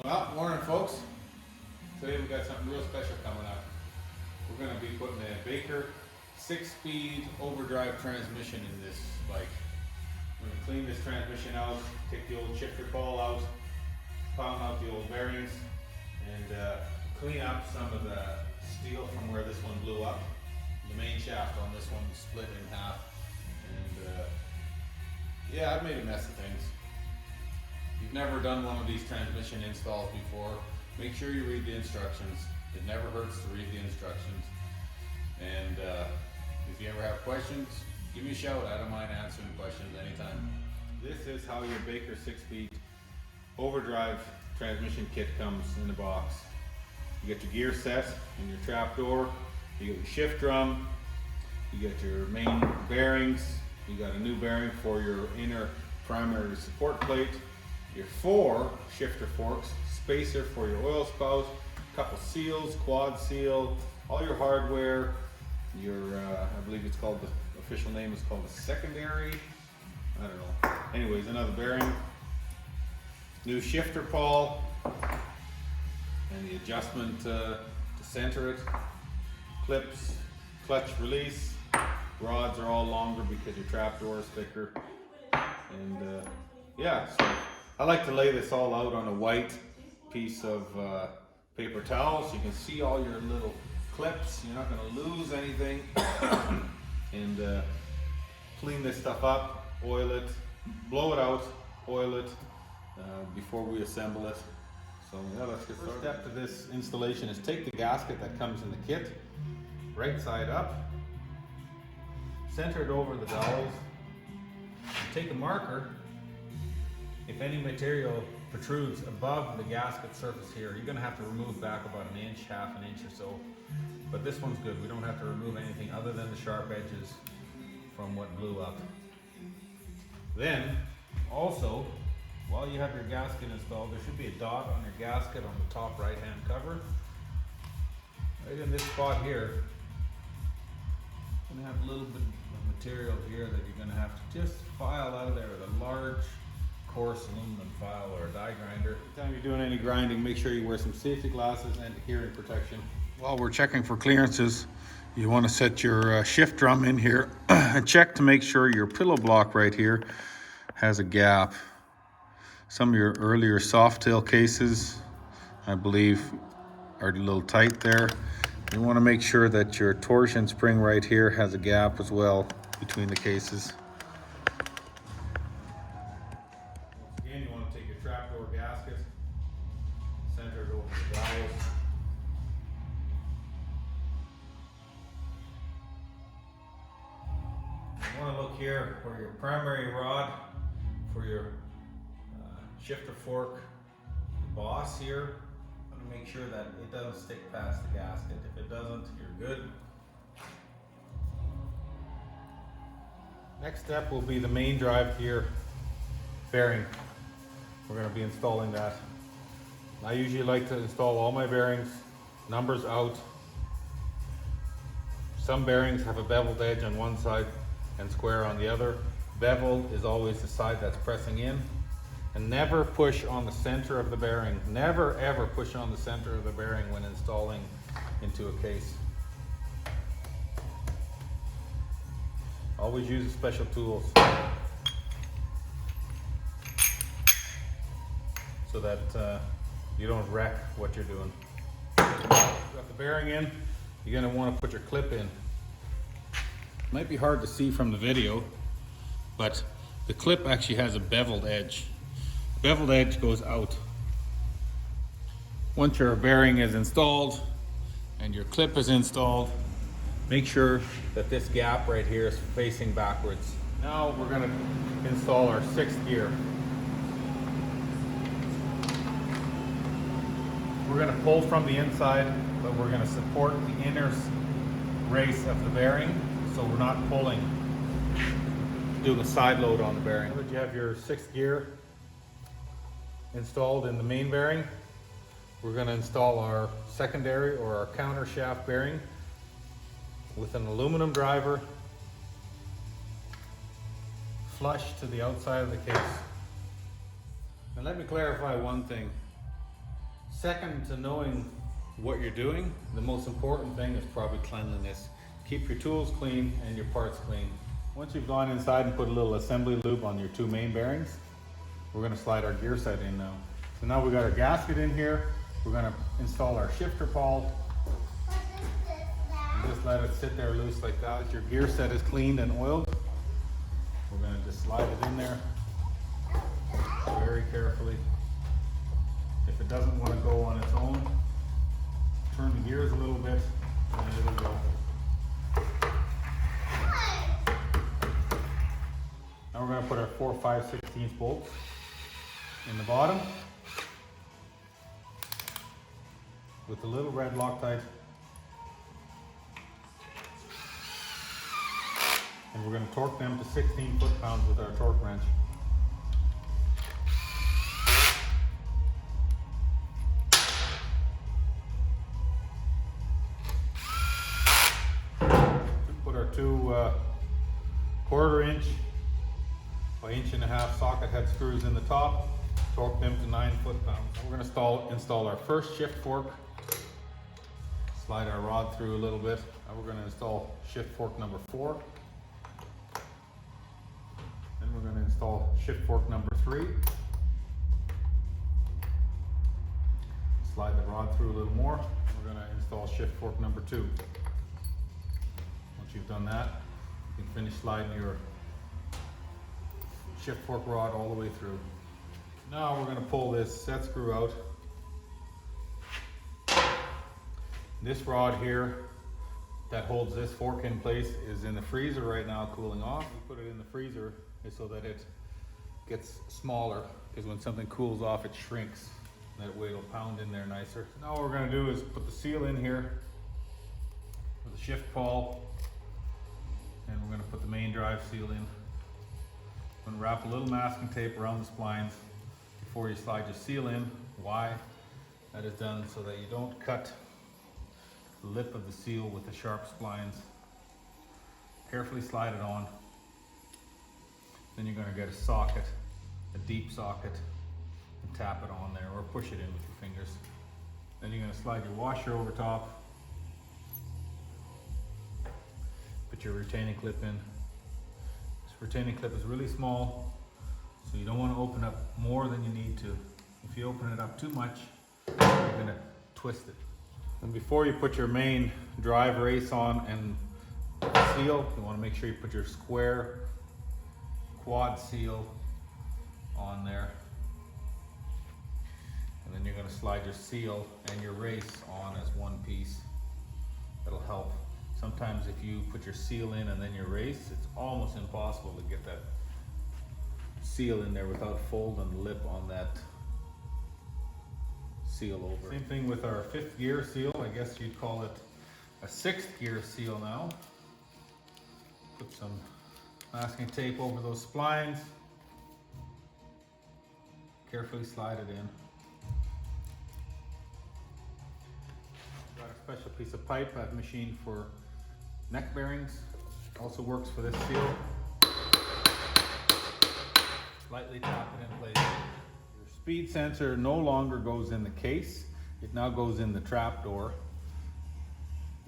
Well, morning folks. Today we got something real special coming up. We're going to be putting a Baker 6-speed overdrive transmission in this bike. We're going to clean this transmission out, take the old shifter ball out, pound out the old bearings, and clean up some of the steel from where this one blew up. The main shaft on this one split in half, and yeah, I've made a mess of things. If you've never done one of these transmission installs before, make sure you read the instructions. It never hurts to read the instructions. And if you ever have questions, give me a shout. I don't mind answering questions anytime. This is how your Baker 6-speed overdrive transmission kit comes in the box. You get your gear set and your trap door, you get your shift drum, you get your main bearings, you got a new bearing for your inner primary support plate, your 4 shifter forks, spacer for your oil spout, couple seals, quad seal, all your hardware, your I believe it's called, the official name is called the secondary, I don't know. Anyways, another bearing, new shifter pawl, and the adjustment to center it, clips, clutch release, rods are all longer because your trap door is thicker, and yeah, so I like to lay this all out on a white piece of paper towel so you can see all your little clips. You're not going to lose anything. And clean this stuff up, oil it, blow it out, oil it before we assemble it. So yeah, let's get started. First step to this installation is take the gasket that comes in the kit, right side up, center it over the dowels, take a marker. If any material protrudes above the gasket surface here, you're going to have to remove back about an inch, half an inch or so. But this one's good. We don't have to remove anything other than the sharp edges from what blew up. Then, also, while you have your gasket installed, there should be a dot on your gasket on the top right-hand cover. Right in this spot here, you're going to have a little bit of material here that you're going to have to just file out of there with a large coarse aluminum file or a die grinder. Anytime you're doing any grinding, make sure you wear some safety glasses and hearing protection. While we're checking for clearances, you want to set your shift drum in here and check to make sure your pillow block right here has a gap. Some of your earlier soft tail cases, I believe, are a little tight there. You want to make sure that your torsion spring right here has a gap as well between the cases. Again, you want to take your trapdoor gasket, center it over the dowels. You want to look here for your primary rod for your shifter fork, the boss here. You want to make sure that it doesn't stick past the gasket. If it doesn't, you're good. Next step will be the main drive gear bearing. We're going to be installing that. I usually like to install all my bearings, numbers out. Some bearings have a beveled edge on one side and square on the other. Bevel is always the side that's pressing in. And never push on the center of the bearing. Never ever push on the center of the bearing when installing into a case. Always use special tools so that you don't wreck what you're doing. You've got the bearing in, you're going to want to put your clip in. It might be hard to see from the video, but the clip actually has a beveled edge. The beveled edge goes out. Once your bearing is installed and your clip is installed, make sure that this gap right here is facing backwards. Now we're going to install our 6th gear. We're going to pull from the inside, but we're going to support the inner race of the bearing, so we're not pulling. Do the side load on the bearing. Now that you have your 6th gear installed in the main bearing, we're going to install our secondary or our counter shaft bearing with an aluminum driver flush to the outside of the case. And let me clarify one thing. Second to knowing what you're doing, the most important thing is probably cleanliness. Keep your tools clean and your parts clean. Once you've gone inside and put a little assembly lube on your two main bearings, we're going to slide our gear set in now. So now we've got our gasket in here. We're going to install our shifter pawl. And just let it sit there loose like that. Your gear set is cleaned and oiled. We're going to just slide it in there very carefully. If it doesn't want to go on its own, turn the gears a little bit and it'll go. Now we're going to put our 4 5/16 bolts in the bottom with the little red Loctite, and we're going to torque them to 16 foot-pounds with our torque wrench. Put our two 1/4 inch by 1.5 inch socket head screws in the top, torque them to 9 foot-pounds. We're going to install our first shift fork, slide our rod through a little bit. Now we're going to install shift fork number 4. Then we're going to install shift fork number 3. Slide the rod through a little more. And we're going to install shift fork number 2. Once you've done that, you can finish sliding your shift fork rod all the way through. Now we're going to pull this set screw out. This rod here that holds this fork in place is in the freezer right now, cooling off. We put it in the freezer so that it gets smaller, because when something cools off it shrinks. That way it'll pound in there nicer. Now what we're going to do is put the seal in here with the shift pawl, and we're going to put the main drive seal in. I'm going to wrap a little masking tape around the splines before you slide your seal in. Why? That is done so that you don't cut the lip of the seal with the sharp splines. Carefully slide it on. Then you're going to get a socket, a deep socket, and tap it on there, or push it in with your fingers. Then you're going to slide your washer over top. Put your retaining clip in. Retaining clip is really small, so you don't want to open up more than you need to. If you open it up too much, you're going to twist it. And before you put your main drive race on and seal, you want to make sure you put your square quad seal on there. And then you're going to slide your seal and your race on as one piece. That'll help. Sometimes if you put your seal in and then your race, it's almost impossible to get that seal in there without folding the lip on that seal over. Same thing with our 5th gear seal. I guess you'd call it a 6th gear seal now. Put some masking tape over those splines. Carefully slide it in. Got a special piece of pipe I've machined for neck bearings. Also works for this seal. Lightly tap it in place. Your speed sensor no longer goes in the case. It now goes in the trap door.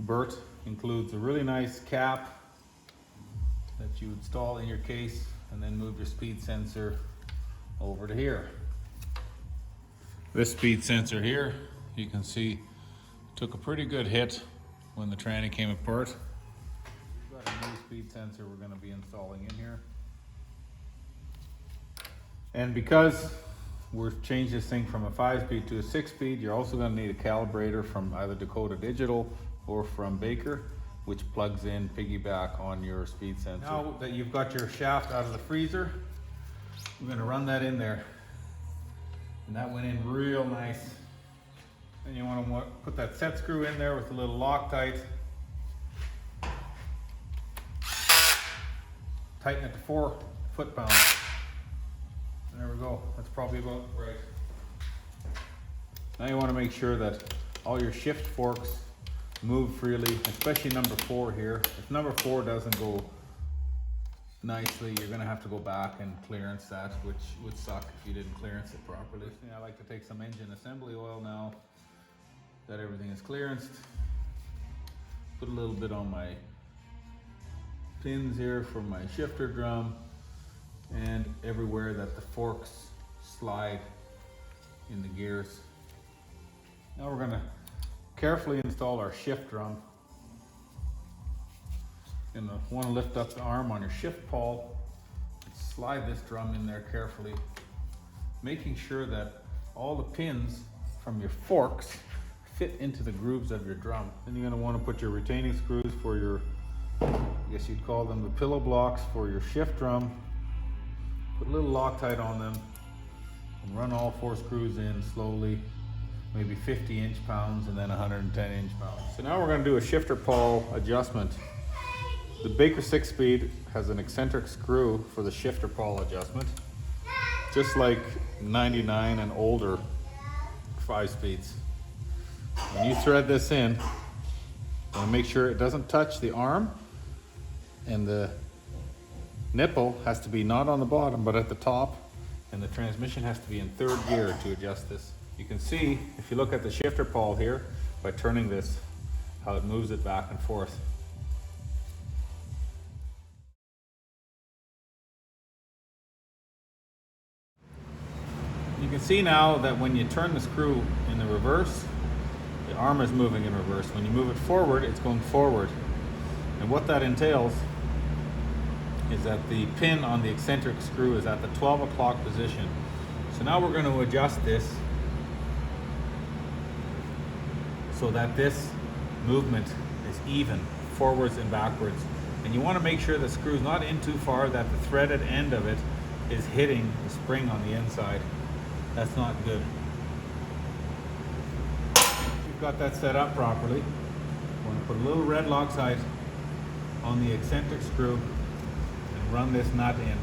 Bert includes a really nice cap that you install in your case, and then move your speed sensor over to here. This speed sensor here, you can see, took a pretty good hit when the tranny came apart. We've got a new speed sensor we're going to be installing in here. And because we've changed this thing from a 5-speed to a 6-speed, you're also going to need a calibrator from either Dakota Digital or from Baker, which plugs in piggyback on your speed sensor. Now that you've got your shaft out of the freezer, we're going to run that in there. And that went in real nice. Then you want to put that set screw in there with a little Loctite. Tighten it to 4 foot-pounds. There we go. That's probably about right. Now you want to make sure that all your shift forks move freely, especially number 4 here. If number 4 doesn't go nicely, you're gonna have to go back and clearance that, which would suck if you didn't clearance it properly. I like to take some engine assembly oil now that everything is clearanced. Put a little bit on my pins here for my shifter drum and everywhere that the forks slide in the gears. Now we're gonna carefully install our shift drum. You're gonna want to lift up the arm on your shift pawl and slide this drum in there carefully, making sure that all the pins from your forks fit into the grooves of your drum. Then you're going to want to put your retaining screws for your, I guess you'd call them the pillow blocks for your shift drum. Put a little Loctite on them and run all 4 screws in slowly, maybe 50 inch-pounds and then 110 inch-pounds. So now we're going to do a shifter pawl adjustment. The Baker 6-speed has an eccentric screw for the shifter pawl adjustment, just like 99 and older 5-speeds. When you thread this in, you want to make sure it doesn't touch the arm, and the nipple has to be not on the bottom but at the top, and the transmission has to be in 3rd gear to adjust this. You can see, if you look at the shifter pawl here, by turning this, how it moves it back and forth. You can see now that when you turn the screw in the reverse, the arm is moving in reverse. When you move it forward, it's going forward. And what that entails is that the pin on the eccentric screw is at the 12 o'clock position. So now we're going to adjust this so that this movement is even, forwards and backwards. And you want to make sure the screw is not in too far, that the threaded end of it is hitting the spring on the inside. That's not good. Got that set up properly. We're going to put a little red Loctite on the eccentric screw and run this nut in.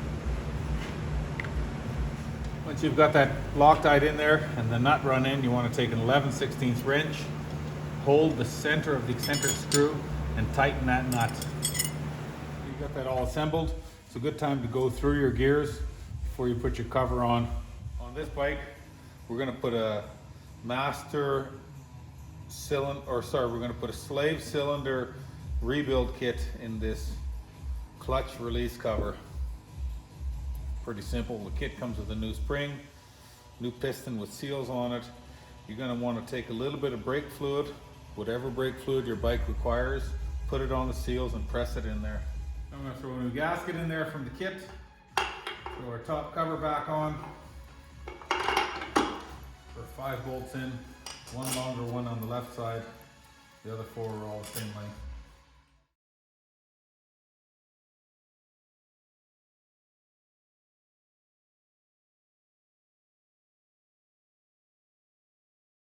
Once you've got that Loctite in there and the nut run in, you want to take an 11/16 wrench, hold the center of the eccentric screw and tighten that nut. You've got that all assembled. It's a good time to go through your gears before you put your cover on. On this bike, we're going to put a master cylinder, we're going to put a slave cylinder rebuild kit in this clutch release cover. Pretty simple. The kit comes with a new spring, new piston with seals on it. You're going to want to take a little bit of brake fluid, whatever brake fluid your bike requires, put it on the seals and press it in there. I'm going to throw a new gasket in there from the kit, throw our top cover back on, put 5 bolts in. One longer one on the left side, the other 4 are all the same length.